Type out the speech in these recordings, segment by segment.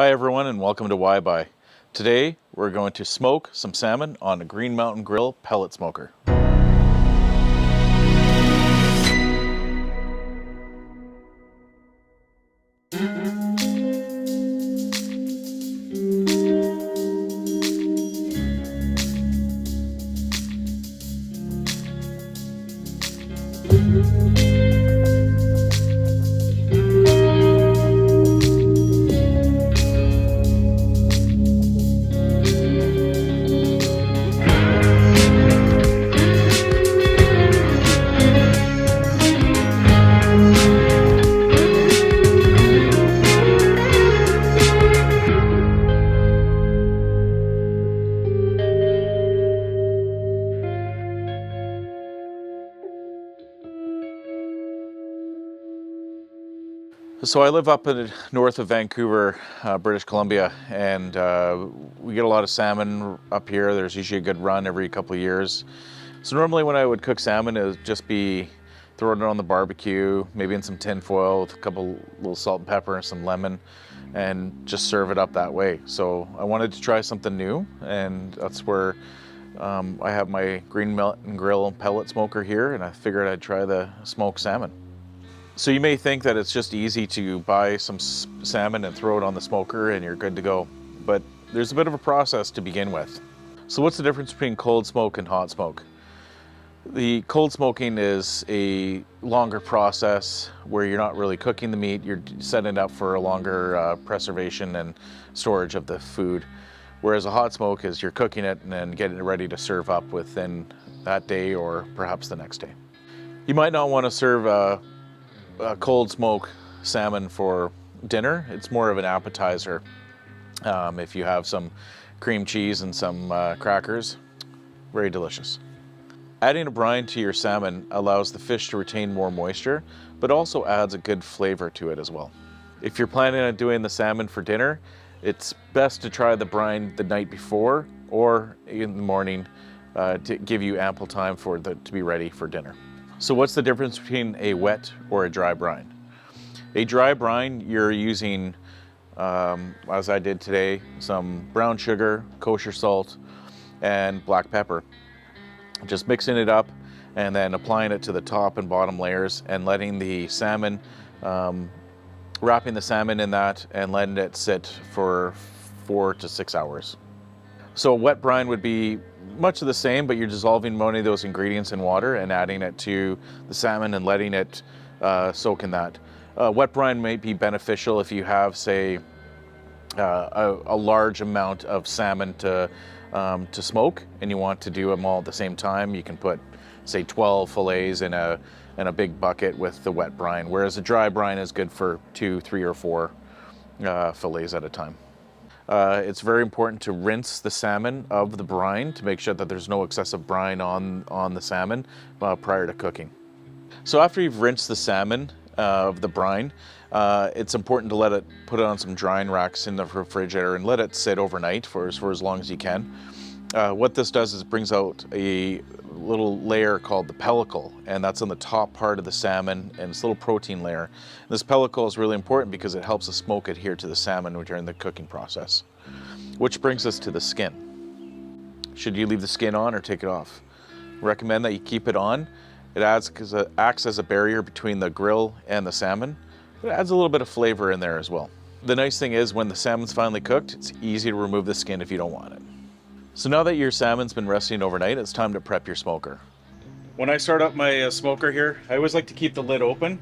Hi everyone and welcome to WhyBuy. Today we're going to smoke some salmon on a Green Mountain Grill pellet smoker. So I live up in north of Vancouver, British Columbia, and we get a lot of salmon up here. There's usually a good run every couple of years. So normally when I would cook salmon, it would just be throwing it on the barbecue, maybe in some tin foil with a couple little salt and pepper and some lemon, and just serve it up that way. So I wanted to try something new, and that's where I have my Green Mountain Grill pellet smoker here, and I figured I'd try the smoked salmon. So you may think that it's just easy to buy some salmon and throw it on the smoker and you're good to go, but there's a bit of a process to begin with. So what's the difference between cold smoke and hot smoke? The cold smoking is a longer process where you're not really cooking the meat, you're setting it up for a longer preservation and storage of the food. Whereas a hot smoke is you're cooking it and then getting it ready to serve up within that day or perhaps the next day. You might not want to serve a cold smoke salmon for dinner. It's more of an appetizer. If you have some cream cheese and some crackers, very delicious. Adding a brine to your salmon allows the fish to retain more moisture, but also adds a good flavor to it as well. If you're planning on doing the salmon for dinner, it's best to try the brine the night before or in the morning to give you ample time for to be ready for dinner. So what's the difference between a wet or a dry brine? A dry brine, you're using, as I did today, some brown sugar, kosher salt, and black pepper. Just mixing it up and then applying it to the top and bottom layers and letting the salmon, wrapping the salmon in that and letting it sit for 4 to 6 hours. So a wet brine would be much of the same, but you're dissolving one of those ingredients in water and adding it to the salmon and letting it soak in that. Wet brine might be beneficial if you have, say, a large amount of salmon to smoke and you want to do them all at the same time. You can put, say, 12 fillets in a big bucket with the wet brine, whereas a dry brine is good for 2, 3, or 4 fillets at a time. It's very important to rinse the salmon of the brine to make sure that there's no excessive brine on the salmon prior to cooking. So after you've rinsed the salmon of the brine, it's important to put it on some drying racks in the refrigerator and let it sit overnight for as long as you can. What this does is it brings out a little layer called the pellicle, and that's on the top part of the salmon, and it's a little protein layer. This pellicle is really important because it helps the smoke adhere to the salmon during the cooking process. Which brings us to the skin. Should you leave the skin on or take it off? I recommend that you keep it on. It acts as a barrier between the grill and the salmon. It adds a little bit of flavor in there as well. The nice thing is when the salmon's finally cooked, it's easy to remove the skin if you don't want it. So now that your salmon's been resting overnight, it's time to prep your smoker. When I start up my smoker here, I always like to keep the lid open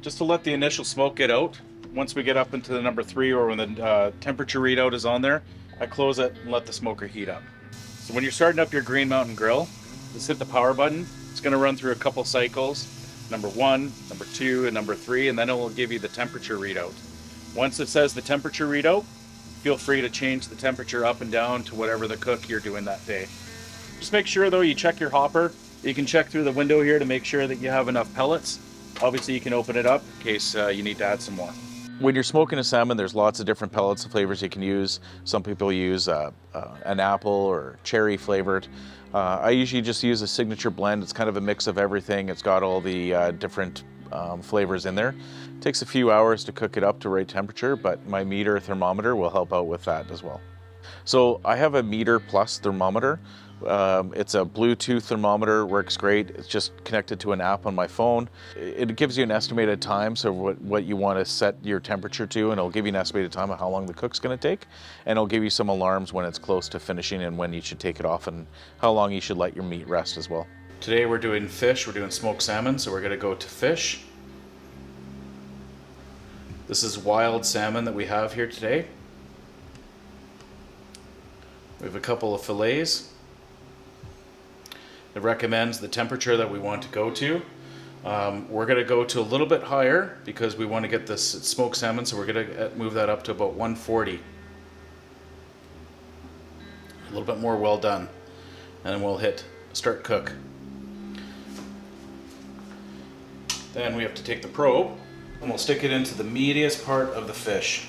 just to let the initial smoke get out. Once we get up into the number 3 or when the temperature readout is on there, I close it and let the smoker heat up. So when you're starting up your Green Mountain Grill, just hit the power button. It's going to run through a couple cycles, number 1, number 2, and number 3, and then it will give you the temperature readout. Once it says the temperature readout, feel free to change the temperature up and down to whatever the cook you're doing that day. Just make sure though you check your hopper. You can check through the window here to make sure that you have enough pellets. Obviously you can open it up in case you need to add some more. When you're smoking a salmon, there's lots of different pellets and flavors you can use. Some people use an apple or cherry flavored. I usually just use a signature blend. It's kind of a mix of everything. It's got all the different flavors in there. It takes a few hours to cook it up to right temperature, but my meter thermometer will help out with that as well. So I have a meter plus thermometer. It's a Bluetooth thermometer, works great. It's just connected to an app on my phone. It gives you an estimated time, so what you want to set your temperature to, and it'll give you an estimated time of how long the cook's going to take, and it'll give you some alarms when it's close to finishing and when you should take it off and how long you should let your meat rest as well. Today we're doing fish, we're doing smoked salmon, so we're going to go to fish. This is wild salmon that we have here today. We have a couple of fillets. It recommends the temperature that we want to go to. We're going to go to a little bit higher because we want to get this smoked salmon, so we're going to move that up to about 140. A little bit more well done. And then we'll hit start cook. Then we have to take the probe and we'll stick it into the meatiest part of the fish.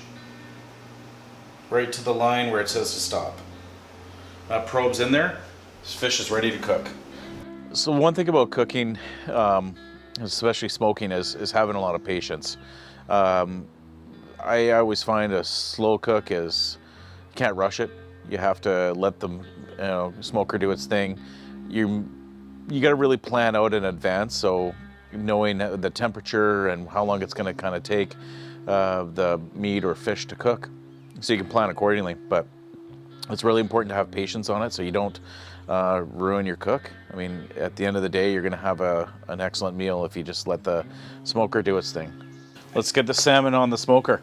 Right to the line where it says to stop. That probe's in there, this fish is ready to cook. So one thing about cooking, especially smoking, is having a lot of patience. I always find a slow cook is, you can't rush it. You have to let the smoker do its thing. You got to really plan out in advance, so knowing the temperature and how long it's going to kind of take the meat or fish to cook, so you can plan accordingly. But it's really important to have patience on it so you don't ruin your cook. I mean, at the end of the day, you're going to have an excellent meal if you just let the smoker do its thing. Let's get the salmon on the smoker.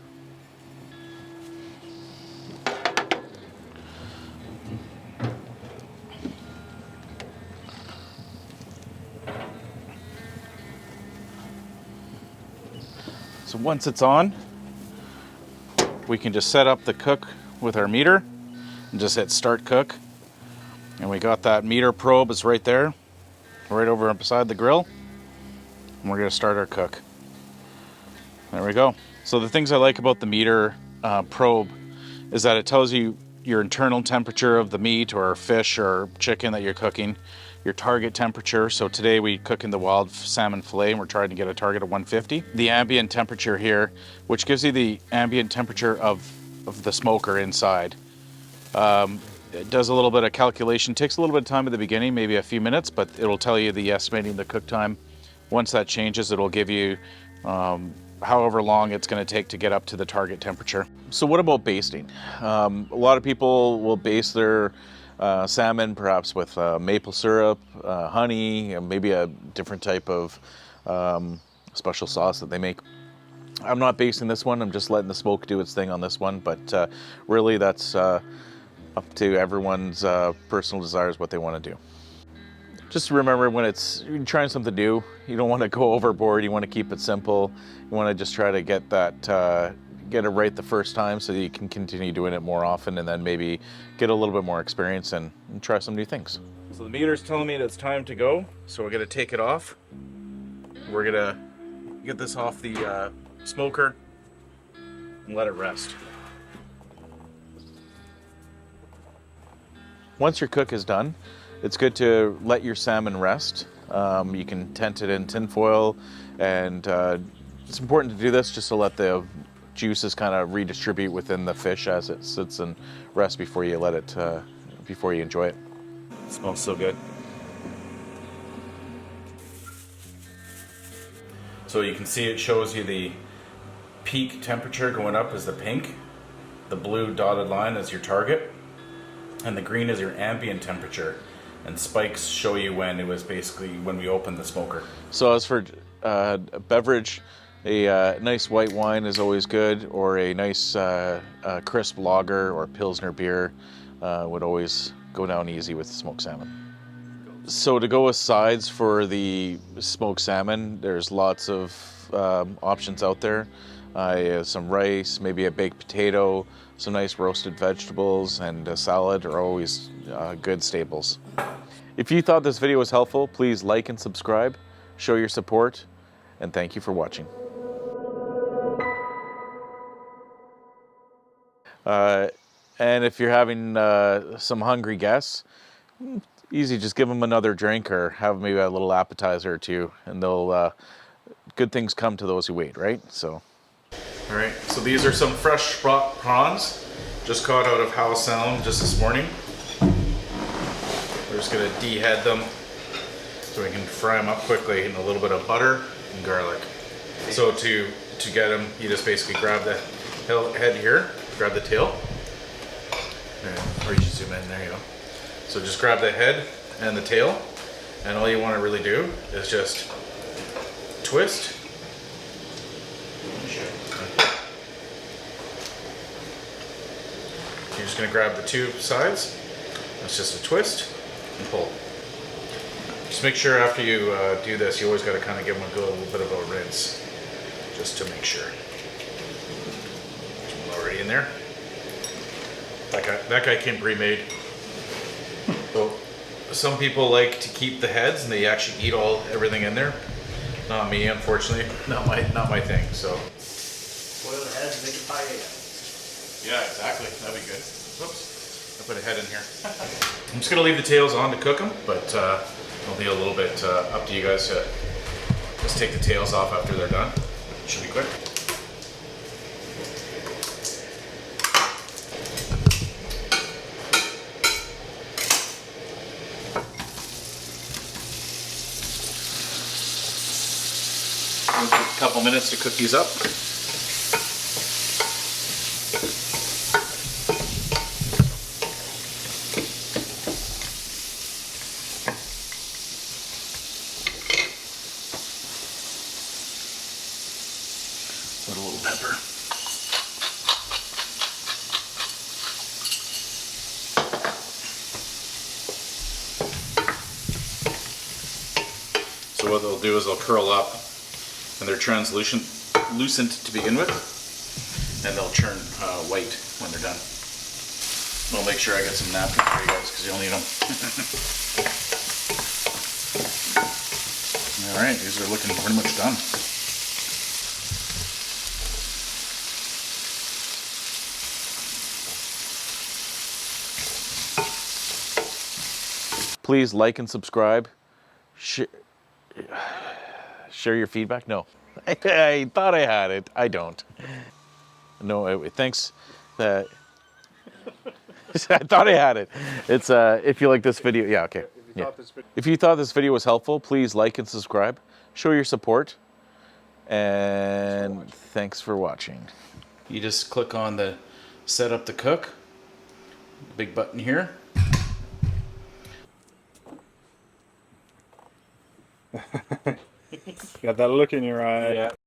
So once it's on, we can just set up the cook with our meter and just hit start cook. And we got that meter probe, is right there, right over beside the grill. And we're gonna start our cook. There we go. So the things I like about the meter probe is that it tells you your internal temperature of the meat or fish or chicken that you're cooking, your target temperature. So today we cook in the wild salmon fillet and we're trying to get a target of 150. The ambient temperature here, which gives you the ambient temperature of the smoker inside. It does a little bit of calculation, takes a little bit of time at the beginning, maybe a few minutes, but it'll tell you the estimating the cook time. Once that changes, it'll give you however long it's going to take to get up to the target temperature. So what about basting? A lot of people will baste their salmon perhaps with maple syrup, honey, maybe a different type of special sauce that they make. I'm not basting this one, I'm just letting the smoke do its thing on this one, but really that's up to everyone's personal desires what they want to do. Just remember, when you're trying something new, you don't want to go overboard. You want to keep it simple. You want to just try to get that get it right the first time so that you can continue doing it more often and then maybe get a little bit more experience and try some new things. So the meter's telling me that it's time to go, so we're going to take it off. We're going to get this off the smoker and let it rest. Once your cook is done, it's good to let your salmon rest. You can tent it in tin foil, and it's important to do this just to let the juices kind of redistribute within the fish as it sits and rests before you let it, before you enjoy it. It smells so good. So you can see it shows you the peak temperature going up is the pink, the blue dotted line is your target, and the green is your ambient temperature. And spikes show you when it was basically when we opened the smoker. So as for a beverage, a nice white wine is always good, or a nice crisp lager or Pilsner beer would always go down easy with smoked salmon. So to go with sides for the smoked salmon, there's lots of options out there. Some rice, maybe a baked potato, some nice roasted vegetables, and a salad are always good staples. If you thought this video was helpful, please like and subscribe, show your support, and thank you for watching. And if you're having some hungry guests, easy, just give them another drink or have maybe a little appetizer or two, and they'll good things come to those who wait, right? So. All right, so these are some fresh prawns, just caught out of Howe Sound just this morning. We're just gonna dehead them so we can fry them up quickly in a little bit of butter and garlic. So to get them, you just basically grab the head here, grab the tail, or you should zoom in, there you go. So just grab the head and the tail, and all you want to really do is just twist. You're just going to grab the two sides. That's just a twist and pull. Just make sure after you do this, you always got to kind of give them a little bit of a rinse, just to make sure. There's one already in there. That guy came pre-made. So some people like to keep the heads and they actually eat everything in there. Not me, unfortunately. Not my thing. So. Boil the heads and make it paella. Yeah, exactly. That'd be good. Whoops. I put a head in here. I'm just gonna leave the tails on to cook them, but it'll be a little bit up to you guys to just take the tails off after they're done. It should be quick. It'll take a couple minutes to cook these up. Put a little pepper. So what they'll do is they'll curl up, and they're translucent to begin with, and they'll turn white when they're done. I'll make sure I get some napkins for you guys because you'll need them. All right, these are looking pretty much done. Please like and subscribe. Share your feedback? No. I thought I had it. I don't. No, thanks. I thought I had it. It's if you like this video, yeah, okay. Yeah. If you thought this video was helpful, please like and subscribe. Show your support. And thanks for watching. You just click on the set up to cook. Big button here. Got that look in your eye. Yeah.